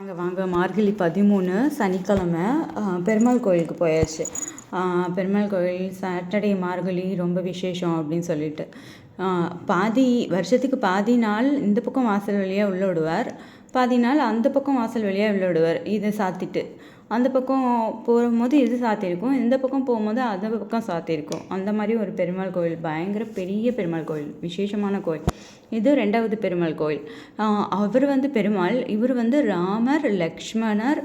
வாங்க வாங்க மார்கழி 13 சனிக்கிழமை பெருமாள் கோயிலுக்கு போயாச்சு. பெருமாள் கோயில் சாட்டர்டே மார்கழி ரொம்ப விசேஷம் அப்படின்னு சொல்லிட்டு பாதி வருஷத்துக்கு பாதி நாள் இந்த பக்கம் வாசல் வழியாக உள்ள விடுவார், பாதி நாள் அந்த பக்கம் வாசல் வழியாக உள்ள விடுவார். இதை சாத்திட்டு அந்த பக்கம் போகும்போது இது சாத்தியிருக்கும், இந்த பக்கம் போகும்போது அந்த பக்கம் சாத்தியிருக்கும். அந்த மாதிரி ஒரு பெருமாள் கோயில், பயங்கர பெரிய பெருமாள் கோயில், விசேஷமான கோயில். இது 2வது பெருமாள் கோயில். அவர் பெருமாள், இவர் ராமர் லக்ஷ்மணர்,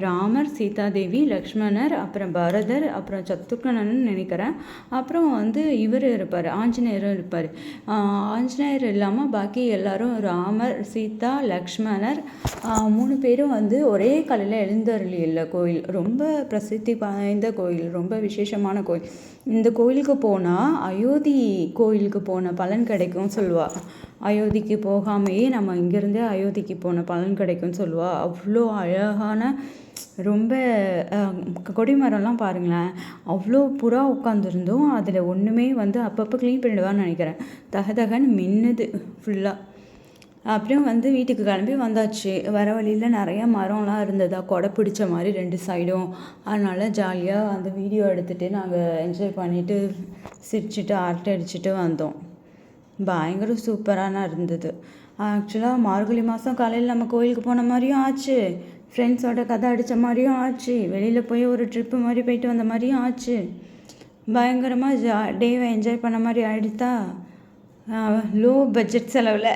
ராமர் சீதாதேவி, லக்ஷ்மணர், அப்புறம் பரதர், அப்புறம் சத்ருகனன்னு நினைக்கிறேன். அப்புறம் இவர் இருப்பார், ஆஞ்சநேயரும் இருப்பார். ஆஞ்சநேயர் இல்லாமல் பாக்கி எல்லாரும் ராமர், சீதா, லக்ஷ்மணர் 3 பேரும் ஒரே கல்லில் எழுந்தருளியுள்ள கோயில். ரொம்ப பிரசித்தி வாய்ந்த கோயில், ரொம்ப விசேஷமான கோயில். இந்த கோயிலுக்கு போனால் அயோத்தி கோயிலுக்கு போன பலன் கிடைக்கும் சொல்லுவாள். அயோத்திக்கு போகாமையே நம்ம இங்கேருந்தே அயோத்திக்கு போன பலன் கிடைக்கும்னு சொல்லுவாள். அவ்வளோ அழகான, ரொம்ப கொடிமரம்லாம் பாருங்களேன், அவ்வளோ புறா உட்காந்துருந்தோம். அதில் ஒன்றுமே அப்பப்போ க்ளீன் பண்ணிடுவான்னு நினைக்கிறேன். தகதகன்னு மின்னுது ஃபுல்லாக. அப்புறம் வீட்டுக்கு கிளம்பி வந்தாச்சு. வர வழியில் நிறையா மரம்லாம் இருந்ததா, கொடை பிடிச்ச மாதிரி 2 சைடும். அதனால் ஜாலியாக வீடியோ எடுத்துகிட்டு நாங்கள் என்ஜாய் பண்ணிவிட்டு சிரிச்சுட்டு அரட்டை அடிச்சுட்டு வந்தோம். பயங்கர சூப்பரான இருந்தது. ஆக்சுவலாக மார்கழி மாதம் காலையில் நம்ம கோயிலுக்கு போன மாதிரியும் ஆச்சு, ஃப்ரெண்ட்ஸோட கதை அடித்த மாதிரியும் ஆச்சு, வெளியில் போய் ஒரு ட்ரிப்பு மாதிரி போயிட்டு வந்த மாதிரியும் ஆச்சு. பயங்கரமாக டேவை என்ஜாய் பண்ண மாதிரி ஆகிடுதா, லோ பட்ஜெட் செலவில்.